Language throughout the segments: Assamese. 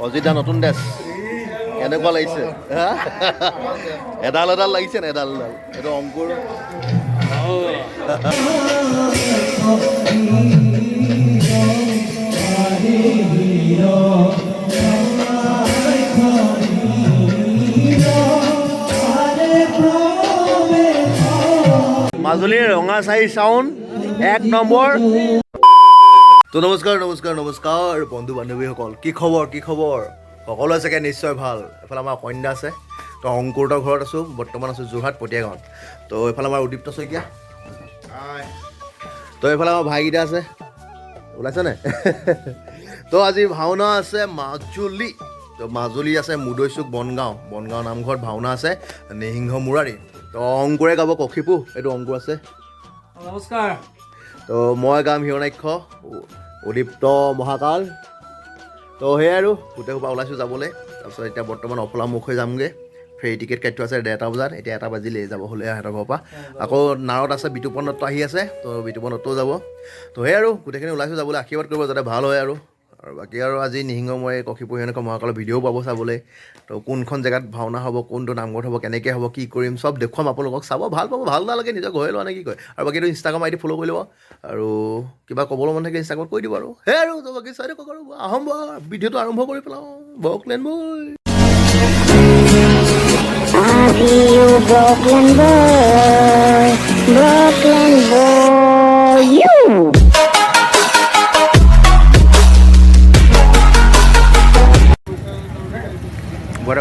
অজিতা নতুন ড্ৰেছ কেনেকুৱা লাগিছে এডাল এডাল লাগিছে নে এডাল এডাল এইটো অংকুৰ মাজুলীৰ ৰঙাচাহী চাউণ্ড 1 নম্বৰ। তো নমস্কাৰ নমস্কাৰ নমস্কাৰ বন্ধু বান্ধৱীসকল, কি খবৰ সকলোৱে চাগে নিশ্চয় ভাল। এফালে আমাৰ কন্যা আছে, তো অংকুৰহঁতৰ ঘৰত আছোঁ, বৰ্তমান আছোঁ যোৰহাট পটীয়া গাঁৱত। তো এইফালে আমাৰ উদীপ্ত শইকীয়া, তো এইফালে আমাৰ ভাইকেইটা আছে, ওলাইছেনে? তো আজি ভাওনা আছে মাজুলী, তো মাজুলী আছে মুদৈচুক বনগাঁও নামঘৰত ভাওনা আছে নিসিংহ মুৰাৰী। তো অংকুৰে গাব কক্ষিপু, এইটো অংকুৰ আছে, নমস্কাৰ। তো মই গাম হিৰণাক্ষ, উদীপ্ত মহাকাল। তো সেয়াই আৰু গোটেই সোপা ওলাইছোঁ যাবলৈ। তাৰপিছত এতিয়া বৰ্তমান অফলামুখ হৈ যামগৈ, ফেৰী টিকেট কাটি থোৱা আছে 1:30 বজাত, এতিয়া 1 বাজিলেই যাব হ'লে সিহঁতৰ ঘৰৰ পৰা। আকৌ নাৱত আছে বিতুপন দত্ত আহি আছে, তো বিতুপন দত্তও যাব। তো সেয়াই আৰু গোটেইখিনি ওলাইছোঁ যাবলৈ, আশীৰ্বাদ কৰিব যাতে ভাল হয় আৰু বাকী আৰু আজি নিসিংহ মুৰাৰী কক্ষিপু সেনেকুৱা মহাকালৰ ভিডিঅ'ও পাব চাবলৈ। তো কোনখন জেগাত ভাওনা হ'ব, কোনটো নামঘৰত হ'ব, কেনেকৈ হ'ব, কি কৰিম চব দেখুৱাম আপোনালোকক, চাব ভাল পাব, ভাল নালাগে নিজৰ ঘৰে লোৱা নে কি কয়। আৰু বাকীটো ইনষ্টাগ্ৰাম আইডি ফ'ল' কৰি ল'ব, আৰু কিবা ক'বলৈ মন থাকে ইনষ্টাগ্ৰামত কৈ দিব আৰু সেই আৰু তো বাকী চাই থাকক আৰু আহোঁ ভিডিঅ'টো আৰম্ভ কৰি পেলাওঁ। বকলেন বৈ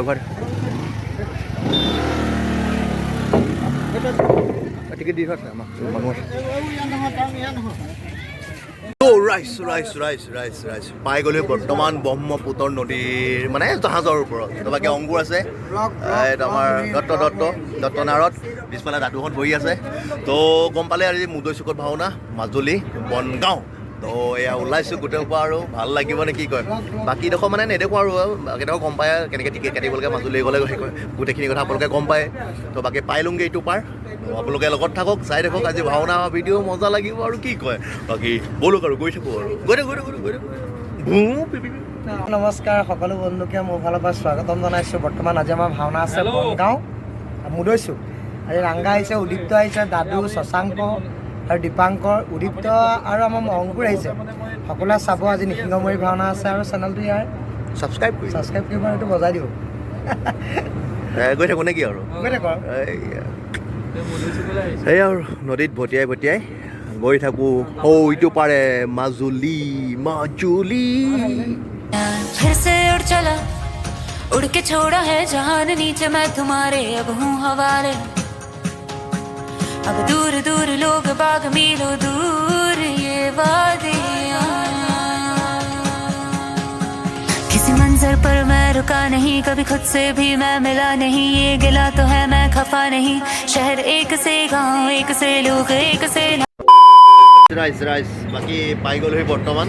ঘৰ টিকেট দি থোৱা আছে আমাক মানুহ আছে। ৰাইজ পাই গ'লো বৰ্তমান ব্ৰহ্মপুত্ৰ নদীৰ মানে জাহাজৰ ওপৰত। তো বাকী অংকুৰ আছে, এইটো আমাৰ দত্ত নাৰত, পিছফালে দাদুহঁত বহি আছে। তো গম পালে আজি মুদৈচুকত ভাওনা মাজুলী বনগাঁও। তো এয়া ওলাইছোঁ গোটেই সোপা আৰু ভাল লাগিব নে কি কয়। বাকীডোখৰ মানে নেদেখোঁ আৰু বাকীডোখৰ গম পায় কেনেকৈ টিকেট কাটিব লাগে মাজুলী গ'লে গোটেইখিনি কথা আপোনালোকে গম পায়। তো বাকী পাই লওঁগৈ এইটো পাৰ, আপোনালোকে লগত থাকক, চাই থাকক আজি ভাওনা ভিডিঅ' মজা লাগিব আৰু কি কয়। বাকী ব'লক আৰু গৈ থাকোঁ আৰু গৈ নমস্কাৰ সকলো বন্ধুকে মোৰ ফালৰ পৰা স্বাগতম জনাইছোঁ। বৰ্তমান আজি আমাৰ ভাওনা আছে বনগাঁও মুদৈচুক। আজি ৰাংগা আহিছে, উদীপ্ত আহিছে, দাদু, শশাংক আৰু দীপাংকৰ, উদীপ্ত আৰু আমাৰ অংকুৰ আহিছে। সকলোৱে চাব, আজি নিসিংহ মুৰাৰী ভাওনা আছে। আৰু চেনেলটো ইয়াৰ ছাবস্ক্ৰাইব কৰিব, এইটো বজাই দিব। গৈ থাকোঁ নেকি আৰু গৈ থাকক। সেই আৰু নদীত ভটিয়াই গৈ থাকোঁ। ইটো পাৰে মাজুলী। फिर से उड़ चला, उड़ के छोड़ा है जहान नीचे, मैं तुम्हारे अब हूँ हवाले। अब दूर दूर लोग बाग मीलों दूर ये वादियाँ, किसी मंजर पर मैं रुका नहीं, कभी खुद से भी मैं मिला नहीं, ये गिला तो है मैं खफा नहीं, शहर एक से गाँव एक से लोग एक से। ৰাইজ বাকী পাই গ'লোহি বৰ্তমান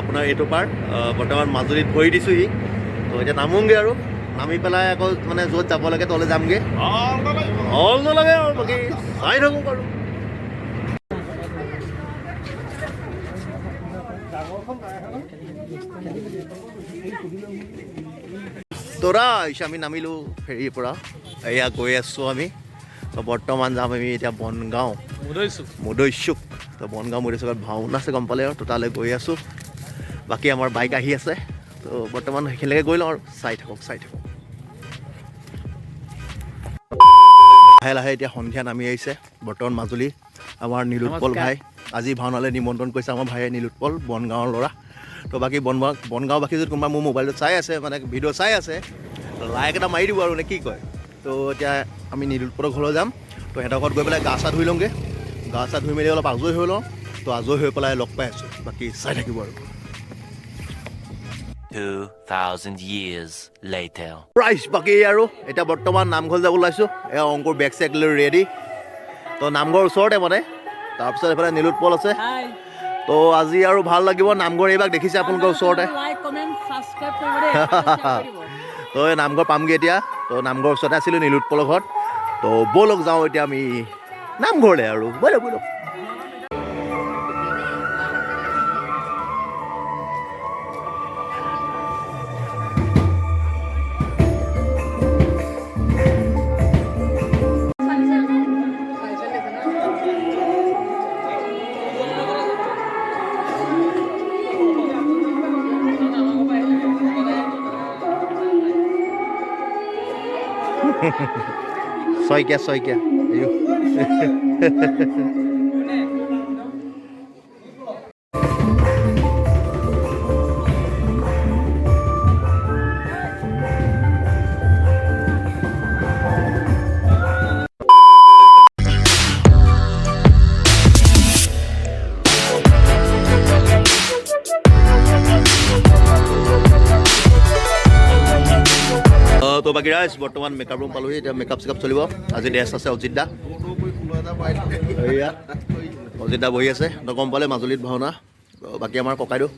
আপোনাৰ এইটো পাৰ। বৰ্তমান মাজুলীত ভৰি দিছোঁহি। তো এতিয়া নামোগৈ আৰু নামি পেলাই আকৌ মানে য'ত যাব লাগে তলৈ যামগৈ। হল নালাগে আৰু বাকী চাই থাকক আৰু তোৰা আমি নামিলোঁ ফেৰীৰ পৰা, এয়া গৈ আছোঁ আমি। তো বৰ্তমান যাম আমি এতিয়া বনগাঁও মুদৈচুক। তো বনগাঁও মুদৈচুকত ভাওনা আছে গম পালে আৰু, তো তালৈ গৈ আছোঁ। বাকী আমাৰ বাইক আহি আছে, তো বৰ্তমান সেইখিনিলৈকে গৈ লওঁ আৰু চাই থাকক। লাহে লাহে এতিয়া সন্ধিয়া নামি আহিছে বৰ্তমান মাজুলী। আমাৰ নীলোৎপল ভাই আজি ভাওনালৈ নিমন্ত্ৰণ কৰিছে, আমাৰ ভাইয়ে নীলোৎপল, বনগাঁৱৰ ল'ৰা। তো বাকী বনগাঁওবাসী যদি কোনোবা মোৰ মোবাইলত চাই আছে, মানে ভিডিঅ' চাই আছে, লাইক এটা মাৰি দিব আৰু নে কি কয়। তো এতিয়া আমি নীলোৎপলৰ ঘৰলৈ যাম। তো সিহঁতৰ ঘৰত গৈ পেলাই গা চা ধুই লওঁগৈ, গা চা ধুই মেলি অলপ আজৰি হৈ লওঁ। তো আজৰি হৈ পেলাই লগ পাই আছোঁ, বাকী চাই থাকিব আৰু। 2000 years later. বাকী আৰু এতিয়া বৰ্তমান নামঘৰ যাব ওলাইছোঁ। এয়া অংকুৰ বেগ চেগ লৈ ৰেডি। তো নামঘৰ ওচৰতে মানে, তাৰপিছত এইফালে নীলোৎপল আছে। তো আজি আৰু ভাল লাগিব, নামঘৰ এইবাৰ দেখিছে আপোনালোকৰ ওচৰতে। তো এই নামঘৰ পামগৈ এতিয়া। তো নামঘৰ ওচৰতে আছিলোঁ নীলোৎপলৰ ঘৰত। তো ব'লক যাওঁ এতিয়া আমি নামঘৰলৈ আৰু ব'লক। শইকীয়া শইকীয়া এইটো তো বাকী ৰাইজ বৰ্তমান মেকআপ ৰুম পালোহি এতিয়া মেকআপ চেকআপ চলিব আজি ড্ৰেছ আছে অজিত দা এয়া অজিত দা বহি আছে তই গম পালে মাজুলীত ভাওনা বাকী আমাৰ ককাইদেউ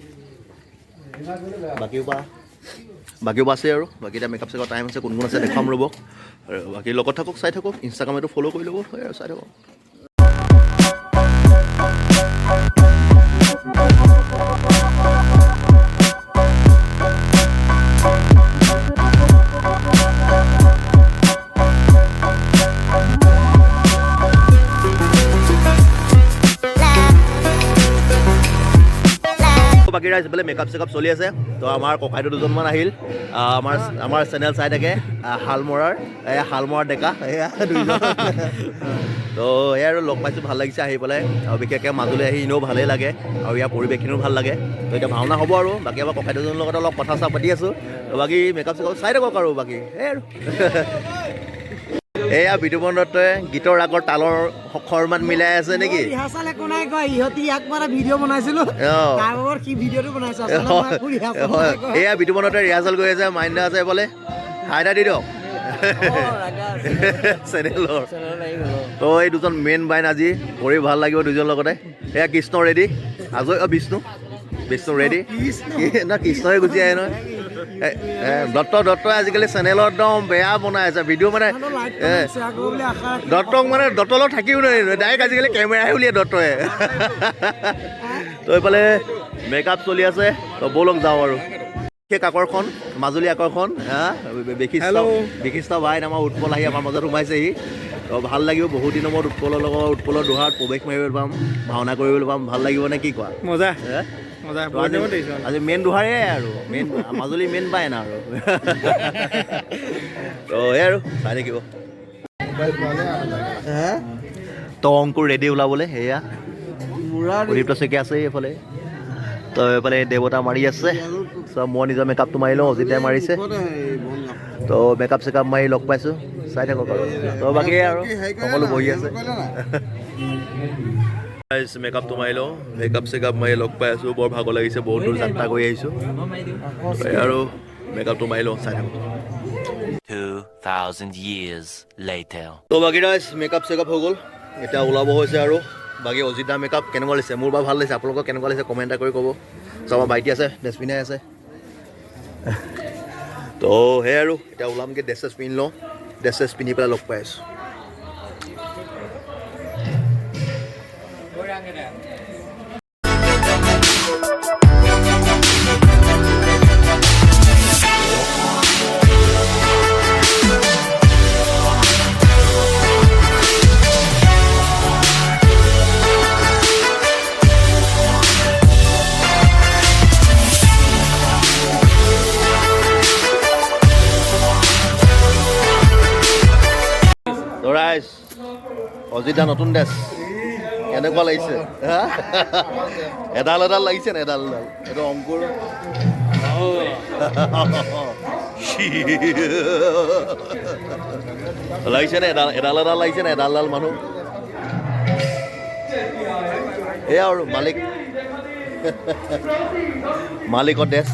বাকীও আছে আৰু বাকী এতিয়া মেকআপ চেকআপ টাইম আছে কোন কোন আছে দেখাম ৰ'ব আৰু বাকী লগত থাকক চাই থাকক ইনষ্টাগ্ৰামটো ফ'ল' কৰি ল'ব আৰু চাই থাকক বাকী ৰাইজ এইফালে মেকআপ চেকআপ চলি আছে তো আমাৰ ককাইদেউ দুজনমান আহিল আমাৰ চেনেল চাই থাকে শালমৰাৰ ডেকা এয়া দুইজন তো এয়া আৰু লগ পাইছোঁ ভাল লাগিছে আহি পেলাই আৰু বিশেষকৈ মাজুলী আহি এনেও ভালেই লাগে আৰু ইয়াৰ পৰিৱেশখিনিও ভাল লাগে তো এতিয়া ভাওনা হ'ব আৰু বাকী আমাৰ ককাইদেউজনৰ লগত অলপ কথা চথা পাতি আছোঁ তো বাকী মেকআপ চেকআপ চাই থাকক আৰু বাকী এই আৰু এয়া বিতুপন দত্তই গীতৰ আগৰ তালৰ সৰমান মিলাই আছে নেকি ৰিহাৰ্চেল একো নাই কয় ইহঁতি ইয়াক মানে ভিডিঅ' বনাইছিলো তাৰ সি ভিডিঅ'টো বনাইছে এয়া বিতুপন দত্তই ৰিহাৰ্চেল কৰি আছে মাইণ্ডা আছে বোলে হাই এটা দি দিয়ক চেনেলৰ তো এই দুজন মেইন বাইন আজি কৰি ভাল লাগিব দুজন লগতে এয়া কৃষ্ণ ৰেডি আজয় বিষ্ণু ৰেডি না কৃষ্ণই গুচি আহে নহয় দত্তই আজিকালি চেনেলত একদম বেয়া বনাই আছে ভিডিঅ' মানে দত্তক মানে দত্তৰ লগত থাকিও নোৱাৰি ডাইৰেক্ট আজিকালি কেমেৰাহে উলিয়াই দত্তই তো এইফালে মেকআপ চলি আছে তো ব'লক যাওঁ আৰু বিশেষ আকৰ্ষণ মাজুলী আকৰ্ষণ বিশিষ্ট ভাই আমাৰ উৎপল আহি আমাৰ মাজত সোমাইছেহি তো ভাল লাগিব বহুত দিনৰ মূৰত উৎপলৰ দোহাৰত প্ৰৱেশ মাৰিবলৈ পাম ভাওনা কৰিবলৈ পাম ভাল লাগিব নে কি কোৱা মজা আজি মেইন দোহাৰে আৰু মেইন মাজুলী মেইন পায় না আৰু তো এই আৰু চাই থাকিব তো অংকুৰ ৰেডি ওলাবলৈ সেয়া উদীপ্ত শইকীয়া আছে এইফালে তো এইফালে দেৱতা মাৰি আছে চব মই নিজৰ মেকআপটো মাৰি লওঁ অজিতাই মাৰিছে তো মেকআপ চেকআপ মাৰি লগ পাইছোঁ চাই থাকক আৰু তো বাকী আৰু সকলো বহি আছে মেকআপটো মাৰি লওঁ মেকআপ চেকআপ মাৰি লগ পাই আছোঁ বৰ ভাগৰ লাগিছে বহুত দূৰ যাত্ৰা কৰি আহিছোঁ আৰু মেকআপটো মাৰি লওঁ চাই থাকক 2,000 years later. তো বাকী ৰাইজ মেকআপ চেকআপ হৈ গ'ল এতিয়া ওলাব হৈছে আৰু বাকী অজিত দা মেকআপ কেনেকুৱা লাগিছে মোৰ বাৰু ভাল লাগিছে আপোনালোকৰ কেনেকুৱা লাগিছে কমেণ্ট এটা কৰি ক'ব চ' আমাৰ ভাইটি আছে ড্ৰেছ পিন্ধাই আছে তো সেয়াই আৰু এতিয়া ওলামগৈ ড্ৰেছ চেছ পিন্ধি লওঁ ড্ৰেছ চেছ পিন্ধি পেলাই লগ পাই আছোঁ ৰাইজ অজিত দা নতুন ড্ৰেছ কেনেকুৱা লাগিছে এডাল লাগিছে নে এডাল এইটো অংকুৰ লাগিছে নে এডাল লাগিছে নে এডাল মানুহ এয়া আৰু মালিকৰ ড্ৰেছ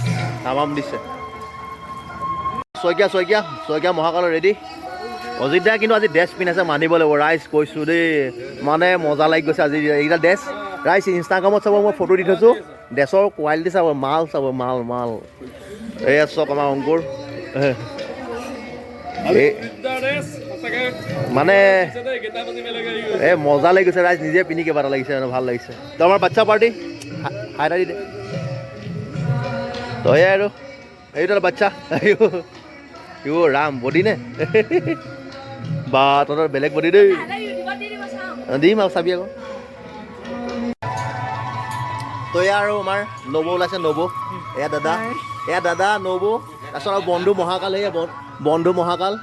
তামাম দিছে শইকীয়া মহাকালৰ ৰেডি অজিত দা কিন্তু আজি ড্ৰেছ পিন্ধাইছে মানিব লাগিব ৰাইজ কৈছোঁ দেই মানে মজা লাগি গৈছে আজি এইকেইটা ড্ৰেছ ৰাইজ ইনষ্টাগ্ৰামত চাব মই ফটো দি থৈছোঁ ড্ৰেছৰ কোৱালিটি চাব মাল চাব মাল এয়া চক আমাৰ অংকুৰ মানে এই মজা লাগি গৈছে ৰাইজ নিজে পিন্ধি কিবা এটা লাগিছে মানে ভাল লাগিছে তো আমাৰ বাচ্ছা পাৰ্টি হাই দি দে তো এয়াই আৰু এইটো বাচ্ছা ৰাম বডি নে বা তহঁতৰ বেলেগ বডি দেই দিম আৰু চাবি আকৌ তো এয়া আৰু আমাৰ নবৌ ওলাইছে নবৌ এয়া দাদা নবৌ তাৰপিছত আৰু বন্ধু মহাকাল এয়া বন্ধু মহাকাল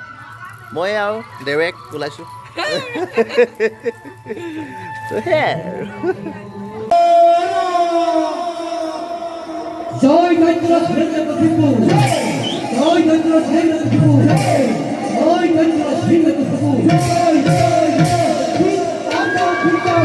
মই আৰু ডেৰেক ওলাইছোঁ তো সেয়াই আৰু জয় দৈত্য শ্ৰীনগৰ প্ৰভু জয় দৈত্য শ্ৰীনগৰ প্ৰভু জয় দৈত্য শ্ৰীনগৰ প্ৰভু জয় জয় জয় তাতো পিতা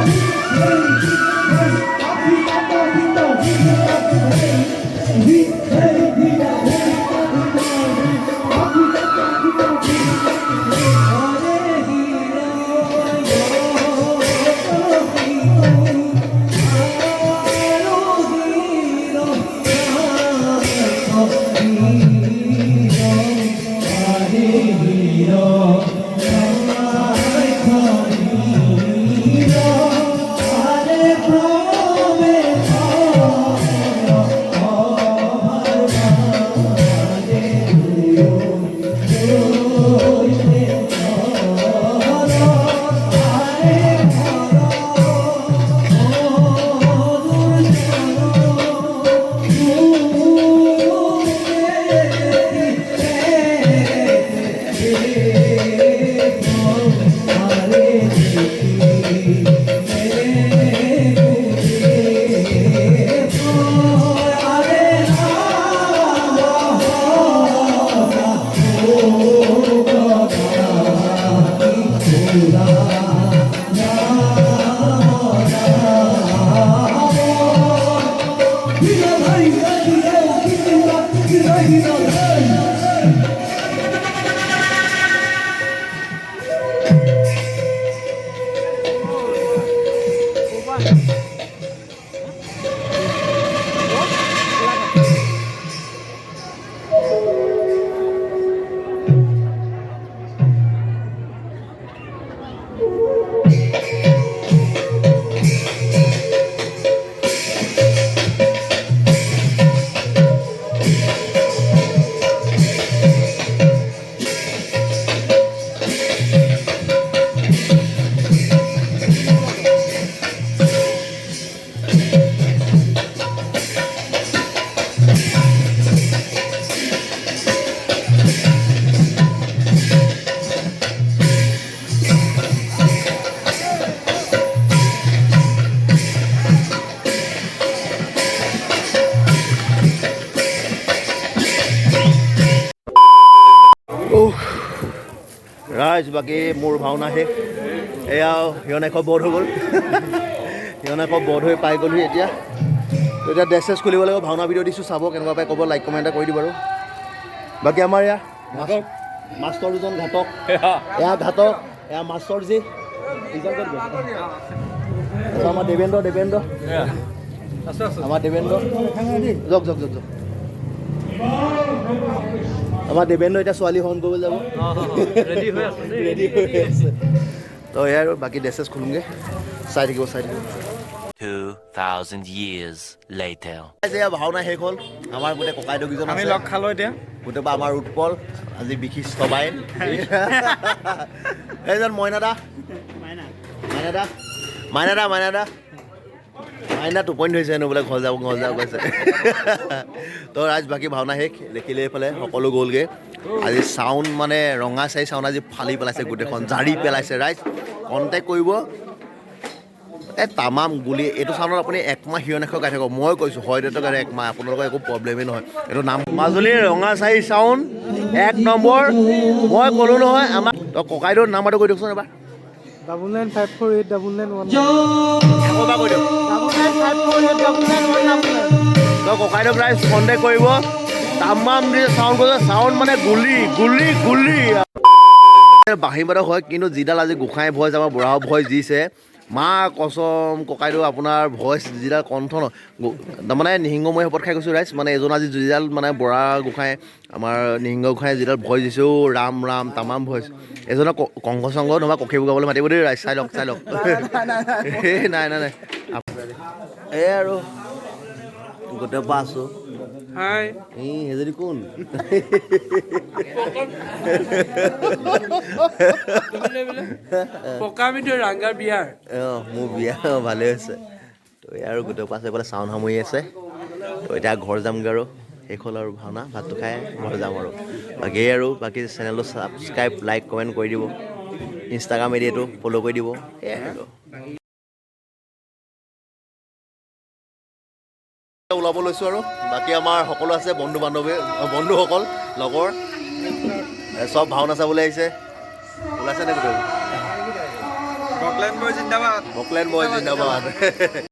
ৰাইজ বাকী মোৰ ভাওনা শেষ এয়া হিৰণাক্ষ বধ হৈ গ'ল হিৰণাক্ষ বধ হৈ পাই গ'লহি এতিয়া তো এতিয়া ড্ৰেছ চেছ খুলিব লাগিব ভাওনা ভিডিঅ' দিছোঁ চাব কেনেকুৱা পাই ক'ব লাইক কমেণ্ট এটা কৰি দিব আৰু বাকী আমাৰ এয়া মাষ্টৰ দুজন ঘাটক এয়া ঘাটক এয়া মাষ্টৰ যি আমাৰ দেৱেন্দ্ৰ আমাৰ দেৱেন্দ্ৰ যাওক আমাৰ দেৱেন্দ্ৰ এতিয়া ছোৱালী হৰণ কৰিবলৈ যাব ৰেডি হৈ আছে তো এয়া আৰু বাকী ড্ৰেছেছ খোলোঁগৈ চাই থাকিব 2,000 years later. এয়া ভাওনা শেষ হ'ল আমাৰ গোটেই ককাইদেউকেইজন আমি লগ খালোঁ এতিয়া গোটেইবা আমাৰ উৎপল আজি বিশিষ্ট বাইন এইজন মইনাদা মাইনা টোপনি ধৰিছে হেনো বোলে ঘৰ যাব কৈছে তো ৰাইজ বাকী ভাওনা শেষ দেখিলে এইফালে সকলো গ'লগৈ আজি চাউণ্ড মানে ৰঙা চাই চাউণ্ড আজি ফালি পেলাইছে গোটেইখন জাৰি পেলাইছে ৰাইজ কণ্টেক্ট কৰিব এই তামাম গুলি এইটো চাউণ্ডত আপুনি একমাহ হিৰণাক্ষ গাই থাকক মই কৈছোঁ হয় দেউতাক গাড়ী একমাহ আপোনালোকৰ একো প্ৰব্লেমেই নহয় এইটো নাম মাজুলীৰ ৰঙাচাহী চাউণ্ড 1 নম্বৰ মই ক'লোঁ নহয় আমাক তো ককাইদেউৰ নাম্বাৰটো কৈ দিয়কচোন এবাৰ 99548991 এবাৰ কৈ দিয়ক 99548991 তো ককাইদেউক ৰাইজ কণ্টেক্ট কৰিব তামাম চাউণ্ড কৈছে চাউণ্ড মানে গুলি বাঁহীবাদক হয় কিন্তু যিডাল আজি গোঁসাই ভইচ আমাৰ বুঢ়া ভইচ দিছে মা কচম ককাইদেউ আপোনাৰ ভইচ যিডাল কণ্ঠ ন তাৰমানে নিহিংগ মই শপত খাই কৈছোঁ ৰাইজ মানে এজন আজি যিডাল মানে বৰা গোঁসাই আমাৰ নিহিংগ গোঁসাই যিডাল ভইচ দিছোঁ ৰাম তামাম ভইচ এজনক কংঘ চংঘ নহবা কখী গাবলৈ মাতিব দেই ৰাইজ চাই লওক এই নাই এই আৰু গোটেই পৰা আছোঁ এই হেজৰি কোন মোৰ বিয়া ভালেই হৈছে তো আৰু গোটেই পাছে এইফালে চাউণ্ড সামৰি আছে তো এতিয়া ঘৰ যামগৈ আৰু শেষ হ'ল আৰু ভাওনা ভাতটো খাই মই যাম আৰু বাকী চেনেলটো ছাবস্ক্ৰাইব লাইক কমেণ্ট কৰি দিব ইনষ্টাগ্ৰাম এডিয়াটো ফ'ল' কৰি দিব সেয়াই আৰু ওলাব লৈছোঁ আৰু বাকী আমাৰ সকলো আছে বন্ধুসকল লগৰ চব ভাওনা চাবলৈ আহিছে ওলাইছে নে গোটেই বকলেন বয় জিন্দাবাদ